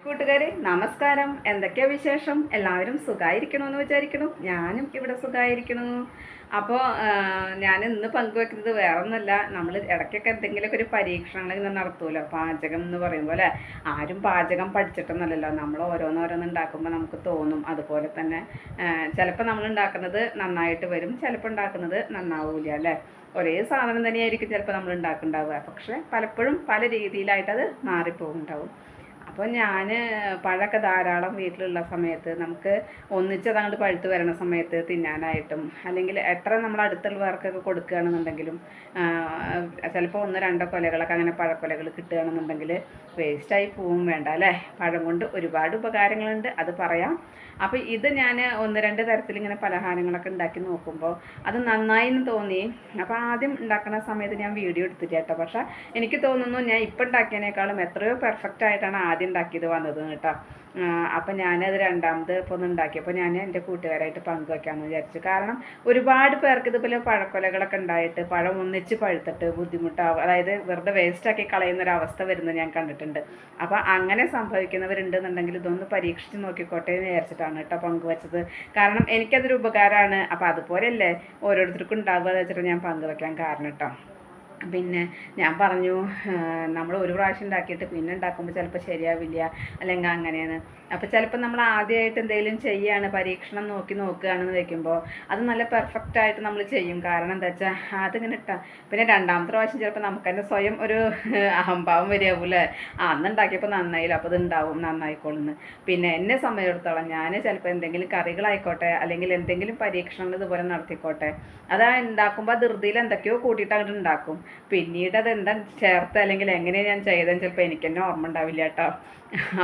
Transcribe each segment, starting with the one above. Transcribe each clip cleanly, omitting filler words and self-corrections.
കൂട്ടുകാരെ നമസ്കാരം. എന്തൊക്കെയാ വിശേഷം? എല്ലാവരും സുഖമായിരിക്കണമെന്ന് വിചാരിക്കണം. ഞാനും ഇവിടെ സുഖമായിരിക്കണു. അപ്പോൾ ഞാൻ ഇന്ന് പങ്കുവെക്കുന്നത് വേറെ ഒന്നുമല്ല. നമ്മൾ ഇടയ്ക്കൊക്കെ എന്തെങ്കിലുമൊക്കെ ഒരു പരീക്ഷണങ്ങൾ ഇങ്ങനെ നടത്തുമല്ലോ. പാചകം എന്ന് പറയുമ്പോൾ അല്ലേ, ആരും പാചകം പഠിച്ചിട്ടൊന്നുമല്ലല്ലോ. നമ്മൾ ഓരോന്നോരോന്ന് ഉണ്ടാക്കുമ്പോൾ നമുക്ക് തോന്നും. അതുപോലെ തന്നെ ചിലപ്പോൾ നമ്മൾ ഉണ്ടാക്കുന്നത് നന്നായിട്ട് വരും, ചിലപ്പോൾ ഉണ്ടാക്കുന്നത് നന്നാവില്ല അല്ലേ. ഒരേ സാധനം തന്നെയായിരിക്കും ചിലപ്പോൾ നമ്മൾ ഉണ്ടാക്കുന്നുണ്ടാവുക, പക്ഷേ പലപ്പോഴും പല രീതിയിലായിട്ടത് മാറിപ്പോകുന്നുണ്ടാവും. അപ്പോൾ ഞാൻ പഴമൊക്കെ ധാരാളം വീട്ടിലുള്ള സമയത്ത് നമുക്ക് ഒന്നിച്ചതങ്ങോട്ട് പഴുത്ത് വരണ സമയത്ത് തിന്നാനായിട്ടും, അല്ലെങ്കിൽ എത്ര നമ്മൾ അടുത്തുള്ളവർക്കൊക്കെ കൊടുക്കുകയാണെന്നുണ്ടെങ്കിലും ചിലപ്പോൾ ഒന്നോ രണ്ടോ കൊലകളൊക്കെ അങ്ങനെ പഴക്കൊലകൾ കിട്ടുകയാണെന്നുണ്ടെങ്കിൽ വേസ്റ്റായി പോവും, വേണ്ട അല്ലേ. പഴം കൊണ്ട് ഒരുപാട് ഉപകാരങ്ങളുണ്ട്, അത് പറയാം. അപ്പോൾ ഇത് ഞാൻ ഒന്ന് രണ്ട് തരത്തിലിങ്ങനെ പലഹാരങ്ങളൊക്കെ ഉണ്ടാക്കി നോക്കുമ്പോൾ അത് നന്നായി എന്ന് തോന്നി. അപ്പോൾ ആദ്യം ഉണ്ടാക്കുന്ന സമയത്ത് ഞാൻ വീഡിയോ എടുത്തിട്ട് കേട്ടോ, പക്ഷേ എനിക്ക് തോന്നുന്നു ഞാൻ ഇപ്പം ഉണ്ടാക്കിയതിനേക്കാളും എത്രയോ പെർഫെക്റ്റ് ആയിട്ടാണ് ആദ്യം ഉണ്ടാക്കിയത് വന്നത് കേട്ടോ. അപ്പം ഞാനത് രണ്ടാമത് ഇപ്പോൾ ഒന്ന് ഉണ്ടാക്കിയപ്പോൾ ഞാൻ എൻ്റെ കൂട്ടുകാരായിട്ട് പങ്കുവയ്ക്കാമെന്ന് വിചാരിച്ചു. കാരണം ഒരുപാട് പേർക്ക് ഇതുപോലെ പഴക്കൊലകളൊക്കെ ഉണ്ടായിട്ട് പഴം ഒന്നിച്ച് പഴുത്തിട്ട് ബുദ്ധിമുട്ടാവും, അതായത് വെറുതെ വേസ്റ്റാക്കി കളയുന്നൊരവസ്ഥ വരുന്നത് ഞാൻ കണ്ടിട്ടുണ്ട്. അപ്പോൾ അങ്ങനെ സംഭവിക്കുന്നവരുണ്ടെന്നുണ്ടെങ്കിൽ ഇതൊന്ന് പരീക്ഷിച്ച് നോക്കിക്കോട്ടെ എന്ന് വിചാരിച്ചിട്ടാണ് കേട്ടോ പങ്കുവച്ചത്. കാരണം എനിക്കതൊരു ഉപകാരമാണ്. അപ്പോൾ അതുപോലെയല്ലേ ഓരോരുത്തർക്കും ഉണ്ടാവുക എന്ന് വെച്ചിട്ട് ഞാൻ പങ്കുവയ്ക്കാൻ കാരണം കേട്ടോ. പിന്നെ ഞാൻ പറഞ്ഞു, നമ്മൾ ഒരു പ്രാവശ്യം ഉണ്ടാക്കിയിട്ട് പിന്നെ ഉണ്ടാക്കുമ്പോൾ ചിലപ്പോൾ ശരിയാവില്ല, അല്ലെങ്കിൽ അങ്ങനെയാണ്. അപ്പോൾ ചിലപ്പോൾ നമ്മൾ ആദ്യമായിട്ട് എന്തെങ്കിലും ചെയ്യുകയാണ്, പരീക്ഷണം നോക്കുകയാണെന്ന് വയ്ക്കുമ്പോൾ അത് നല്ല പെർഫെക്റ്റ് ആയിട്ട് നമ്മൾ ചെയ്യും. കാരണം എന്താ വെച്ചാൽ അതിങ്ങനെ ഇട്ടാൽ പിന്നെ രണ്ടാമത്തെ പ്രാവശ്യം ചിലപ്പോൾ നമുക്ക് തന്നെ സ്വയം ഒരു അഹംഭാവം വരികയാവൂല്ലേ, അന്ന് ഉണ്ടാക്കിയപ്പോൾ നന്നായില്ല, അപ്പോൾ ഇത് ഉണ്ടാവും, നന്നായിക്കോളുന്ന്. പിന്നെ എന്നെ സംബന്ധിച്ചിടത്തോളം ഞാൻ ചിലപ്പോൾ എന്തെങ്കിലും കറികളായിക്കോട്ടെ അല്ലെങ്കിൽ എന്തെങ്കിലും പരീക്ഷണങ്ങൾ ഇതുപോലെ നടത്തിക്കോട്ടെ, അതാ ഉണ്ടാക്കുമ്പോൾ ധൃതിയിൽ എന്തൊക്കെയോ കൂട്ടിയിട്ട് അങ്ങോട്ട് ഉണ്ടാക്കും. പിന്നീട് അതെന്താ ചേർത്ത് അല്ലെങ്കിൽ എങ്ങനെയാണ് ഞാൻ ചെയ്തതെന്ന് ചിലപ്പോൾ എനിക്ക് തന്നെ ഓർമ്മ ഉണ്ടാവില്ല കേട്ടോ.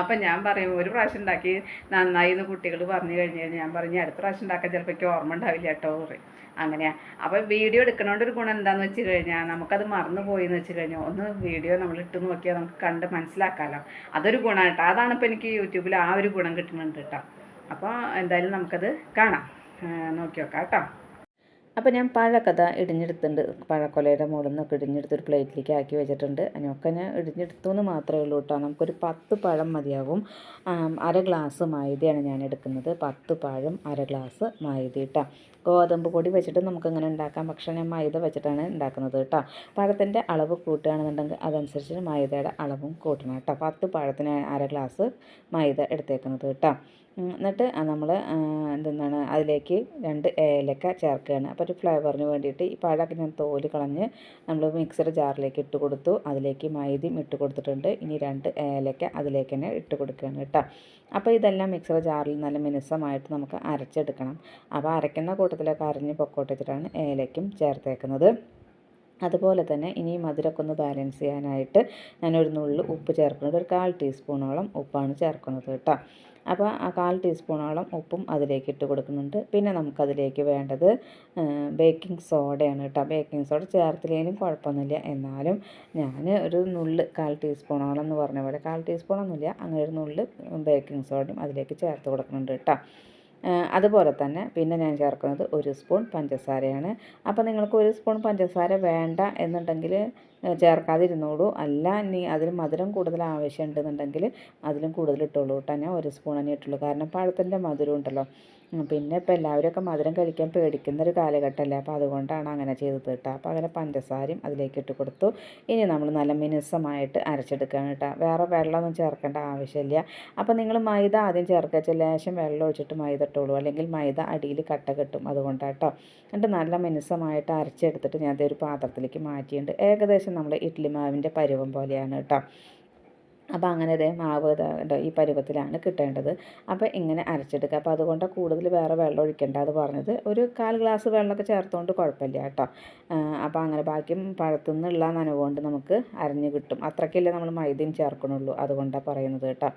അപ്പം ഞാൻ പറയും, ഒരു പ്രാവശ്യം ഉണ്ടാക്കി നന്നായി എന്ന് കുട്ടികൾ പറഞ്ഞു കഴിഞ്ഞാൽ ഞാൻ പറഞ്ഞു അടുത്ത പ്രാവശ്യം ഉണ്ടാക്കാൻ ചിലപ്പോൾ എനിക്ക് ഓർമ്മ ഉണ്ടാവില്ല കേട്ടോ പറയും. അങ്ങനെയാണ്. അപ്പോൾ വീഡിയോ എടുക്കണോണ്ട് ഒരു ഗുണം എന്താണെന്ന് വെച്ച് കഴിഞ്ഞാൽ നമുക്കത് മറന്നു പോയി എന്ന് വെച്ച് കഴിഞ്ഞാൽ ഒന്ന് വീഡിയോ നമ്മൾ ഇട്ട് നോക്കിയാൽ നമുക്ക് കണ്ട് മനസ്സിലാക്കാമല്ലോ. അതൊരു ഗുണം കേട്ടോ. അതാണ് ഇപ്പോൾ എനിക്ക് യൂട്യൂബിൽ ആ ഒരു ഗുണം കിട്ടുന്നുണ്ട് കേട്ടോ. അപ്പോൾ എന്തായാലും നമുക്കത് കാണാം, നോക്കി നോക്കാം കേട്ടോ. അപ്പോൾ ഞാൻ പഴക്കഥ ഇടിഞ്ഞെടുത്തിട്ടുണ്ട്, പഴക്കൊലയുടെ മുകളിൽ നിന്നൊക്കെ ഇടിഞ്ഞെടുത്തൊരു പ്ലേറ്റിലേക്ക് ആക്കി വെച്ചിട്ടുണ്ട്. അതിനൊക്കെ ഞാൻ ഇടിഞ്ഞെടുത്തു എന്ന് മാത്രമേ ഉള്ളൂ കേട്ടോ. നമുക്കൊരു 10 പഴം മതിയാകും. അര ഗ്ലാസ് മൈദയാണ് ഞാൻ എടുക്കുന്നത്. 10 പഴം അര ഗ്ലാസ് മൈദ കേട്ടോ. ഗോതമ്പ് പൊടി വെച്ചിട്ട് നമുക്കിങ്ങനെ ഉണ്ടാക്കാം, പക്ഷേ ഞാൻ മൈദ വെച്ചിട്ടാണ് ഉണ്ടാക്കുന്നത് കേട്ടോ. പഴത്തിൻ്റെ അളവ് കൂട്ടുകയാണെന്നുണ്ടെങ്കിൽ അതനുസരിച്ച് മൈദയുടെ അളവും കൂട്ടണം കേട്ടോ. 10 പഴത്തിന് അര ഗ്ലാസ് മൈദ എടുത്തേക്കുന്നത് കേട്ടോ. എന്നിട്ട് നമ്മൾ എന്താണ് അതിലേക്ക് 2 ഏലക്ക ചേർക്കുകയാണ്. അപ്പോൾ ഒരു ഫ്ലേവറിന് വേണ്ടിയിട്ട് ഈ പഴമൊക്കെ ഞാൻ തോല് കളഞ്ഞ് നമ്മൾ മിക്സഡ് ജാറിലേക്ക് ഇട്ട് കൊടുത്തു. അതിലേക്ക് മൈദയും ഇട്ട് കൊടുത്തിട്ടുണ്ട്. ഇനി 2 ഏലക്ക അതിലേക്ക് തന്നെ ഇട്ട് കൊടുക്കുകയാണ് കേട്ടോ. അപ്പോൾ ഇതെല്ലാം മിക്സഡ് ജാറിൽ നല്ല മിനുസമായിട്ട് നമുക്ക് അരച്ചെടുക്കണം. അപ്പോൾ അരയ്ക്കുന്ന കൂട്ടത്തിലൊക്കെ അരഞ്ഞ് പൊക്കോട്ട് വെച്ചിട്ടാണ് ഏലയ്ക്കും ചേർത്തേക്കുന്നത്. അതുപോലെ തന്നെ ഇനി മധുരമൊക്കെ ഒന്ന് ബാലൻസ് ചെയ്യാനായിട്ട് ഞാനൊരു നുള്ളു ഉപ്പ് ചേർക്കുന്നത്, ഒരു 1/4 ടീസ്പൂണോളം ഉപ്പാണ് ചേർക്കുന്നത് കേട്ടോ. അപ്പോൾ ആ 1/4 ടീസ്പൂണോളം ഉപ്പും അതിലേക്ക് ഇട്ട് കൊടുക്കുന്നുണ്ട്. പിന്നെ നമുക്കതിലേക്ക് വേണ്ടത് ബേക്കിംഗ് സോഡയാണ് കേട്ടോ. ബേക്കിംഗ് സോഡ ചേർത്തില്ലെങ്കിലും കുഴപ്പമൊന്നുമില്ല, എന്നാലും ഞാൻ ഒരു നുള്ള് 1/4 ടീസ്പൂണോളം എന്ന് പറഞ്ഞ പോലെ 1/4 ടീസ്പൂണൊന്നുമില്ല, അങ്ങനെ ഒരു നുള്ള് ബേക്കിംഗ് സോഡയും അതിലേക്ക് ചേർത്ത് കൊടുക്കുന്നുണ്ട് കേട്ടോ. അതുപോലെ തന്നെ പിന്നെ ഞാൻ ചേർക്കുന്നത് 1 സ്പൂൺ പഞ്ചസാരയാണ്. അപ്പോൾ നിങ്ങൾക്ക് 1 സ്പൂൺ പഞ്ചസാര വേണ്ട എന്നുണ്ടെങ്കിൽ ചേർക്കാതിരുന്നോളൂ. അല്ല ഇനി അതിന് മധുരം കൂടുതൽ ആവശ്യമുണ്ടെന്നുണ്ടെങ്കിൽ അതിലും കൂടുതൽ ഇട്ടോളൂ കേട്ടോ. ഞാൻ 1 സ്പൂൺ തന്നെ ഇട്ടുള്ളൂ, കാരണം പഴത്തിൻ്റെ മധുരം ഉണ്ടല്ലോ. പിന്നെ ഇപ്പോൾ എല്ലാവരൊക്കെ മധുരം കഴിക്കാൻ പേടിക്കുന്നൊരു കാലഘട്ടമല്ലേ, അപ്പോൾ അതുകൊണ്ടാണ് അങ്ങനെ ചെയ്തത് കേട്ടോ. അപ്പോൾ അങ്ങനെ പഞ്ചസാരയും അതിലേക്ക് ഇട്ട് കൊടുത്തു. ഇനി നമ്മൾ നല്ല മിനുസമായിട്ട് അരച്ചെടുക്കുകയാണ് കേട്ടോ. വേറെ വെള്ളമൊന്നും ചേർക്കേണ്ട ആവശ്യമില്ല. അപ്പോൾ നിങ്ങൾ മൈദ ആദ്യം ചേർക്കുക, ലേശം വെള്ളം ഒഴിച്ചിട്ട് മൈദ ഇട്ടോളൂ, അല്ലെങ്കിൽ മൈദ അടിയിൽ കട്ട കെട്ടും, അതുകൊണ്ടാണ് കേട്ടോ. എന്നിട്ട് നല്ല മിനുസമായിട്ട് അരച്ചെടുത്തിട്ട് ഞാൻ ഒരു പാത്രത്തിലേക്ക് മാറ്റിയിട്ടുണ്ട്. ഏകദേശം നമ്മൾ ഇഡ്ഡലി മാവിൻ്റെ പരുവം പോലെയാണ് കേട്ടോ. അപ്പോൾ അങ്ങനെ ഇതേ മാവ് ഈ പരുവത്തിലാണ് കിട്ടേണ്ടത്. അപ്പോൾ ഇങ്ങനെ അരച്ചെടുക്കുക. അപ്പോൾ അതുകൊണ്ട് കൂടുതൽ വേറെ വെള്ളം ഒഴിക്കേണ്ട അത് പറഞ്ഞത്. ഒരു 1/4 ഗ്ലാസ് വെള്ളമൊക്കെ ചേർത്തുകൊണ്ട് കുഴപ്പമില്ല കേട്ടോ. അപ്പോൾ അങ്ങനെ ബാക്കിയും പഴത്തു നിന്നുള്ള നനവുകൊണ്ട് നമുക്ക് അരഞ്ഞ് കിട്ടും. അത്രയ്ക്കല്ലേ നമ്മൾ മൈദയും ചേർക്കണുള്ളൂ, അതുകൊണ്ടാണ് പറയുന്നത് കേട്ടോ.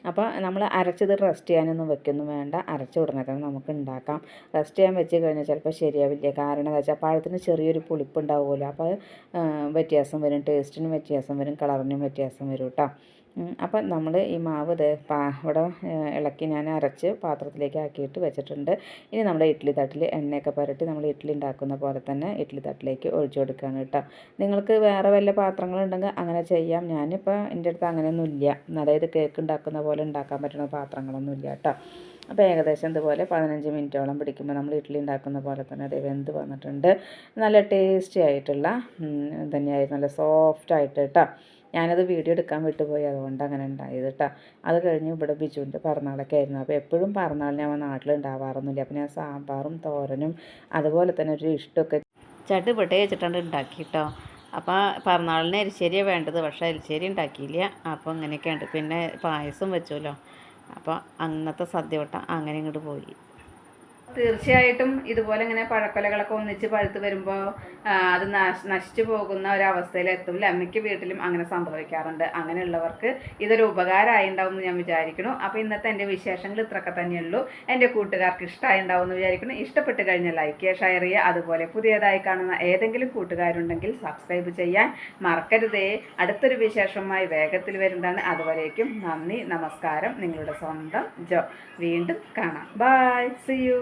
അപ്പോൾ നമ്മൾ അരച്ചത് റെസ്റ്റ് ചെയ്യാനൊന്നും വെക്കൊന്നും വേണ്ട, അരച്ച ഉടനെ തന്നെ നമുക്ക് ഉണ്ടാക്കാം. റെസ്റ്റ് ചെയ്യാൻ വെച്ച് കഴിഞ്ഞാൽ ചിലപ്പോൾ ശരിയാവില്ല. കാരണം എന്താ വെച്ചാൽ പഴത്തിന് ചെറിയൊരു പുളിപ്പ് ഉണ്ടാവുമല്ലോ, അപ്പോൾ വ്യത്യാസം വരും, ടേസ്റ്റിനും വ്യത്യാസം വരും, കളറിനും വ്യത്യാസം വരും കേട്ടോ. അപ്പം നമ്മൾ ഈ മാവ് ഇവിടെ ഇളക്കി ഞാൻ അരച്ച് പാത്രത്തിലേക്ക് ആക്കിയിട്ട് വെച്ചിട്ടുണ്ട്. ഇനി നമ്മുടെ ഇഡ്ഡലി തട്ടിൽ എണ്ണയൊക്കെ പുരട്ടി നമ്മൾ ഇഡ്ഡലി ഉണ്ടാക്കുന്ന പോലെ തന്നെ ഇഡ്ഡലി തട്ടിലേക്ക് ഒഴിച്ചു കൊടുക്കുകയാണ് കേട്ടോ. നിങ്ങൾക്ക് വേറെ വല്ല പാത്രങ്ങളുണ്ടെങ്കിൽ അങ്ങനെ ചെയ്യാം. ഞാനിപ്പോൾ എൻ്റെ അടുത്ത് അങ്ങനെയൊന്നും ഇല്ല, അതായത് കേക്ക് ഉണ്ടാക്കുന്ന പോലെ ഉണ്ടാക്കാൻ പറ്റുന്ന പാത്രങ്ങളൊന്നും ഇല്ല കേട്ടോ. അപ്പോൾ ഏകദേശം ഇതുപോലെ 15 മിനിറ്റോളം പിടിക്കുമ്പോൾ നമ്മൾ ഇഡ്ഡലി ഉണ്ടാക്കുന്ന പോലെ തന്നെ അത് വെന്ത് വന്നിട്ടുണ്ട്. നല്ല ടേസ്റ്റി ആയിട്ടുള്ള തന്നെയായിരുന്നു, നല്ല സോഫ്റ്റ് ആയിട്ട് കേട്ടോ. ഞാനത് വീഡിയോ എടുക്കാൻ വിട്ടുപോയി, അതുകൊണ്ട് അങ്ങനെ ഉണ്ടായത് കേട്ടോ. അത് കഴിഞ്ഞ് ഇവിടെ ബിജുവിൻ്റെ പിറന്നാളൊക്കെ ആയിരുന്നു. അപ്പോൾ എപ്പോഴും പിറന്നാളിന് അവൻ നാട്ടിലുണ്ടാവാറൊന്നുമില്ല. അപ്പോൾ ഞാൻ സാമ്പാറും തോരനും അതുപോലെ തന്നെ ഒരു ഇഷ്ടമൊക്കെ ചട്ടുപൊട്ടേ വെച്ചിട്ടാണ് ഉണ്ടാക്കി കേട്ടോ. അപ്പോൾ പിറന്നാളിന് എരിശ്ശേരിയാണ് വേണ്ടത്, പക്ഷേ എരിശ്ശേരി ഉണ്ടാക്കിയില്ല. അപ്പോൾ ഇങ്ങനെയൊക്കെയുണ്ട്. പിന്നെ പായസം വെച്ചല്ലോ. അപ്പോൾ അന്നത്തെ സദ്യ വട്ട അങ്ങനെ ഇങ്ങോട്ട് പോയി. തീർച്ചയായിട്ടും ഇതുപോലെ ഇങ്ങനെ പഴക്കൊലകളൊക്കെ ഒന്നിച്ച് പഴുത്ത് വരുമ്പോൾ അത് നശിച്ചു പോകുന്ന ഒരവസ്ഥയിൽ എത്തും. അമ്മയ്ക്ക് വീട്ടിലും അങ്ങനെ സംഭവിക്കാറുണ്ട്. അങ്ങനെയുള്ളവർക്ക് ഇതൊരു ഉപകാരമായി ഉണ്ടാവും എന്ന് ഞാൻ വിചാരിക്കുന്നു. അപ്പോൾ ഇന്നത്തെ എൻ്റെ വിശേഷങ്ങൾ ഇത്രയൊക്കെ തന്നെയുള്ളൂ. എൻ്റെ കൂട്ടുകാർക്ക് ഇഷ്ടമായി ഉണ്ടാവും എന്ന് വിചാരിക്കുന്നു. ഇഷ്ടപ്പെട്ട് കഴിഞ്ഞാൽ ലൈക്ക് ചെയ്യുക, ഷെയർ ചെയ്യുക. അതുപോലെ പുതിയതായി കാണുന്ന ഏതെങ്കിലും കൂട്ടുകാരുണ്ടെങ്കിൽ സബ്സ്ക്രൈബ് ചെയ്യാൻ മറക്കരുതേ. അടുത്തൊരു വിശേഷമായി വേഗത്തിൽ വരുന്നതാണ്. അതുവരേക്കും നന്ദി, നമസ്കാരം. നിങ്ങളുടെ സ്വന്തം ജോ. വീണ്ടും കാണാം. Bye, see U.